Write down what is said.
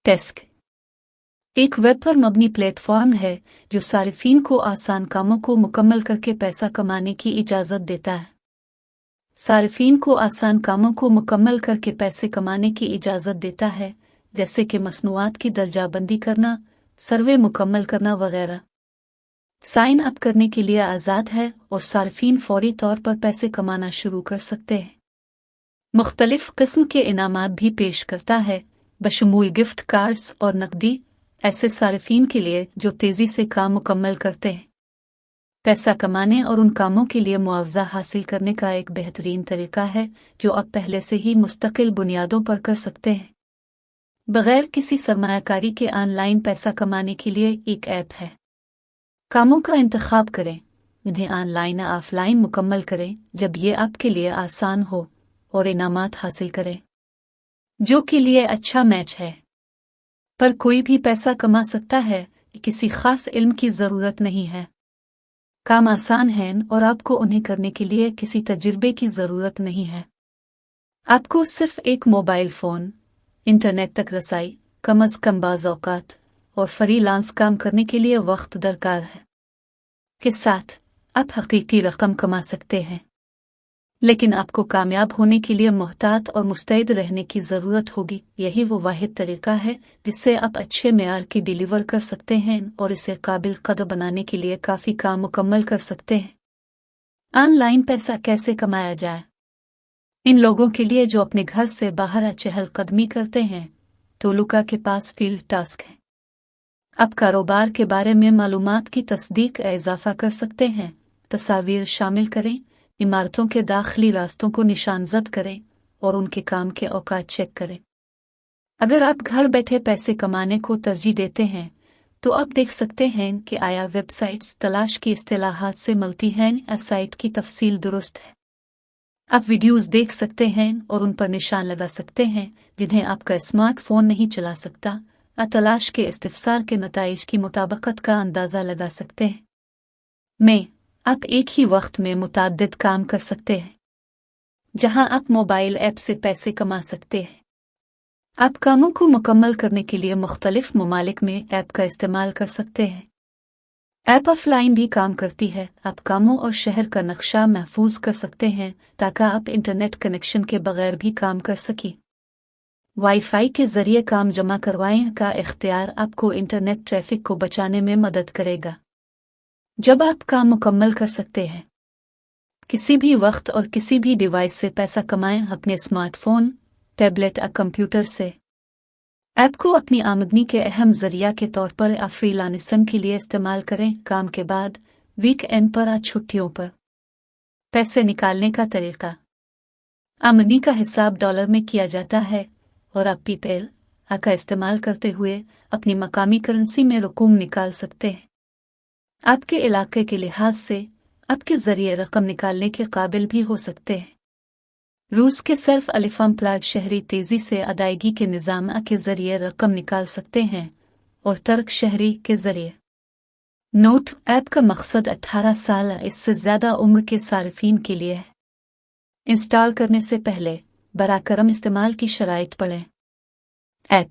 Desk एक web पर मबनी platform है जो सारिफीन को आसान कामों को मुकम्मल करके पैसा कमाने की इजाज़त देता है। सारिफीन को आसान कामों को मुकम्मल करके पैसे कमाने की इजाज़त देता है, जैसे कि मसनूआत की दर्जाबंदी करना, सर्वे मुकम्मल करना वगैरह। साइन अप करने के लिए आज़ाद है और सारिफीन फौरी तौर पर पैसे कमाना शुरू कर सकते हैं। मुख्तलिफ किस्म के इनामात भी पेश करता है, बशमूल गिफ्ट कार्ड्स और नकदी, ऐसे सारिफीन के लिए जो तेज़ी से काम मुकम्मल करते हैं। पैसा कमाने और उन कामों के लिए मुआवजा हासिल करने का एक बेहतरीन तरीका है जो आप पहले से ही मुस्तकिल बुनियादों पर कर सकते हैं। बगैर किसी सरमायाकारी के ऑनलाइन पैसा कमाने के लिए एक ऐप है। कामों का इंतखाब करें, इन्हें ऑनलाइन या ऑफलाइन मुकम्मल करें जब ये आपके लिए आसान हो, और इनामात हासिल करें जो के लिए अच्छा मैच है। पर कोई भी पैसा कमा सकता है, किसी खास इल्म की ज़रूरत नहीं है। काम आसान हैं और आपको उन्हें करने के लिए किसी तजुर्बे की ज़रूरत नहीं है। आपको सिर्फ एक मोबाइल फ़ोन, इंटरनेट तक रसाई, कम अज़ कम बाज़ औक़ात और फ्रीलांस काम करने के लिए वक्त दरकार है। के साथ आप हकीकी रकम कमा सकते हैं, लेकिन आपको कामयाब होने के लिए मुहतात और मुस्तैद रहने की ज़रूरत होगी। यही वो वाहिद तरीका है जिससे आप अच्छे मेयार की डिलीवर कर सकते हैं और इसे काबिल कदर बनाने के लिए काफ़ी काम मुकम्मल कर सकते हैं। ऑनलाइन पैसा कैसे कमाया जाए? इन लोगों के लिए जो अपने घर से बाहर चहलकदमी करते हैं, तोलुका के पास फील्ड टास्क है। आप कारोबार के बारे में मालूमात की तस्दीक इजाफा कर सकते हैं, तस्वीर शामिल करें, इमारतों के दाखिली रास्तों को निशानजद करें और उनके काम के औकात चेक करें। अगर आप घर बैठे पैसे कमाने को तरजीह देते हैं, तो आप देख सकते हैं कि आया वेबसाइट्स तलाश की इस्तिलाहात से मिलती हैं या साइट की तफसील दुरुस्त है। आप वीडियोस देख सकते हैं और उन पर निशान लगा सकते हैं जिन्हें आपका स्मार्टफोन नहीं चला सकता, या तलाश के इस्तिफसार के नताइज की मुताबिकत का अंदाज़ा लगा सकते हैं। आप एक ही वक्त में मुताद्दिद काम कर सकते हैं, जहां आप मोबाइल ऐप से पैसे कमा सकते हैं। आप कामों को मुकम्मल करने के लिए मुख्तलिफ ममालिक में ऐप का इस्तेमाल कर सकते हैं। ऐप ऑफलाइन भी काम करती है। आप कामों और शहर का नक्शा महफूज कर सकते हैं ताकि आप इंटरनेट कनेक्शन के बगैर भी काम कर सकें। वाईफाई के जरिए काम जमा करवाएं का इख्तियार आपको इंटरनेट ट्रैफिक को बचाने में मदद करेगा। जब आप काम मुकम्मल कर सकते हैं, किसी भी वक्त और किसी भी डिवाइस से पैसा कमाएं, अपने स्मार्टफोन, टैबलेट या कंप्यूटर से। ऐप को अपनी आमदनी के अहम जरिया के तौर पर या फ्रीलांसिंग के लिए इस्तेमाल करें। काम के बाद, वीकेंड पर या छुट्टियों पर पैसे निकालने का तरीका। आमदनी का हिसाब डॉलर में किया जाता है और आप पेपैल का इस्तेमाल करते हुए अपनी मकामी करेंसी में रकूम निकाल सकते हैं। आपके इलाके के लिहाज से आपके जरिए रकम निकालने के काबिल भी हो सकते हैं। रूस के सर्फ अलिफाम प्लाट शहरी तेजी से अदायगी के निज़ाम के जरिए रकम निकाल सकते हैं और तर्क शहरी के जरिए। नोट ऐप का मकसद 18 साल इससे ज़्यादा उम्र के सारिफीन के लिए है। इंस्टॉल करने से पहले बराकरम इस्तेमाल की शराइत पढ़ें। ऐप